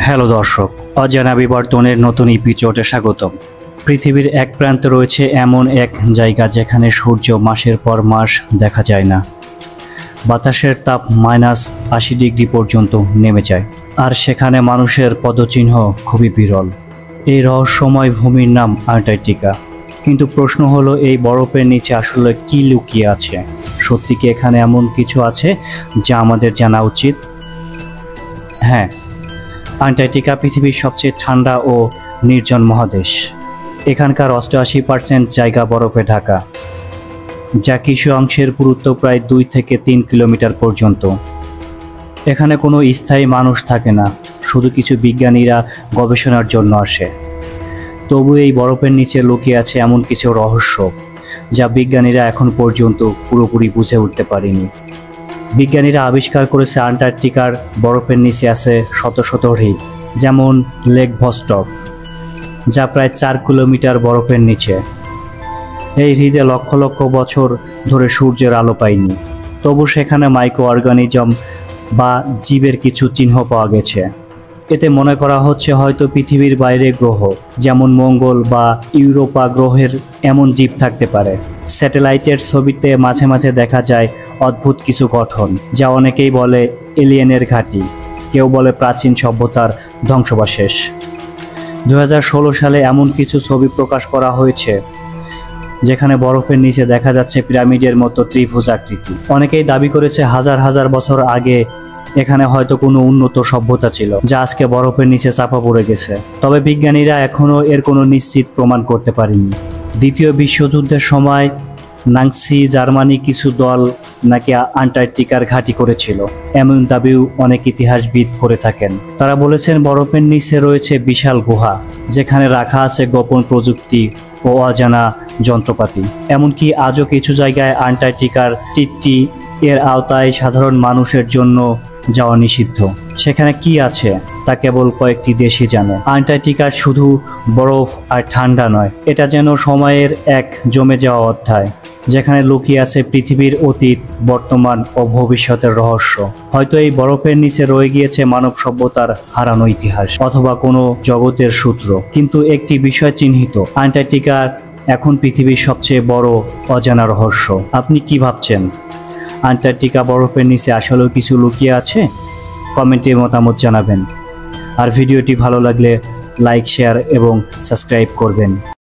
Hello দর্শক, অজানা বিবর্তনের নতুন এপিসোডে স্বাগতম। পৃথিবীর এক প্রান্তে রয়েছে এমন এক জায়গা যেখানে সূর্য মাসের পর মাস দেখা যায় না। বাতাসের তাপ -80 ডিগ্রি পর্যন্ত নেমে যায়, আর সেখানে মানুষের পদচিহ্ন খুবই বিরল। এই রহস্যময় ভূমির নাম আন্টার্কটিকা। কিন্তু প্রশ্ন হলো, এই বরফের নিচে আসলে কি লুকিয়ে আছে? সত্যি কি এখানে এমন কিছু আছে যা আমাদের জানা উচিত? হ্যাঁ, আন্টার্কটিকা পৃথিবীর সবচেয়ে ঠান্ডা ও নির্জন মহাদেশ। এখানকার 88% জায়গা বরফে ঢাকা, যা কিছু অংশের পুরুত্ব প্রায় 2 থেকে 3 কিলোমিটার পর্যন্ত। এখানে কোনো স্থায়ী মানুষ থাকে না, শুধু কিছু বিজ্ঞানীরা গবেষণার জন্য আসে। তবু এই বরফের নিচে লুকিয়ে আছে এমন কিছু রহস্য যা বিজ্ঞানীরা এখন পর্যন্ত পুরোপুরি বুঝে উঠতে পারেনি। বিজ্ঞানীরা আবিষ্কার করেছে আন্টার্কটিকার বরফের নিচে আছে শত শত হ্রদ, যেমন লেক ভস্টক, যা প্রায় 4 কিলোমিটার বরফের নিচে। এই হ্রদে লক্ষ লক্ষ বছর ধরে সূর্যের আলো পায়নি, তবু সেখানে মাইক্রো অর্গানিজম বা জীবের কিছু চিহ্ন পাওয়া গেছে। এতে মনে করা হচ্ছে হয়তো পৃথিবীর বাইরে গ্রহ, যেমন মঙ্গল বা ইউরোপা গ্রহের এমন জীব থাকতে পারে। স্যাটেলাইটের ছবিতে মাঝে মাঝে দেখা যায় অদ্ভুত কিছু গঠন, যা অনেকেই বলে এলিয়েনের ঘাঁটি, কেউ বলে প্রাচীন সভ্যতার ধ্বংসাবশেষ। 2016 সালে এমন কিছু ছবি প্রকাশ করা হয়েছে যেখানে বরফের নিচে দেখা যাচ্ছে পিরামিডের মতো ত্রিভুজ আকৃতি। অনেকেই দাবি করেছে হাজার হাজার বছর আগে এখানে হয়তো কোনো উন্নত সভ্যতা ছিল, যা আজকে বরফের নিচে চাপা পড়ে গেছে। তবে বিজ্ঞানীরা এখনও এর কোনো নিশ্চিত প্রমাণ করতে পারেনি। দ্বিতীয় বিশ্বযুদ্ধের সময় নাৎসি জার্মানি কিছু দল নাকি আন্টার্কটিকার ঘাঁটি করেছিল, এমন দাবিও অনেক ইতিহাসবিদ করে থাকেন। তারা বলেছেন বরফের নিচে রয়েছে বিশাল গুহা, যেখানে রাখা আছে গোপন প্রযুক্তি ও অজানা যন্ত্রপাতি। এমনকি আজও কিছু জায়গায় আন্টার্কটিকার টিটি এর আওতায় সাধারণ মানুষের জন্য যাওয়া নিষিদ্ধ। সেখানে কি আছে তা কেবল কয়েকটি দেশই জানে। আন্টার্কটিকার শুধু বরফ আর ঠান্ডা নয়, এটা যেন সময়ের এক জমে যাওয়া অধ্যায়, যেখানে লুকিয়ে আছে পৃথিবীর অতীত, বর্তমান ও ভবিষ্যতের রহস্য। হয়তো এই বরফের নিচে রয়ে গিয়েছে মানব সভ্যতার হারানো ইতিহাস, অথবা কোনো জগতের সূত্র। কিন্তু একটি বিষয় চিহ্নিত, আন্টার্কটিকা এখন পৃথিবীর সবচেয়ে বড় অজানা রহস্য। আপনি কি ভাবছেন? আন্টার্কটিকা বরফের নিচে আসলেও কিছু লুকিয়ে আছে? কমেন্টে মতামত জানাবেন। আর ভিডিওটি ভালো লাগলে লাইক, শেয়ার এবং সাবস্ক্রাইব করবেন।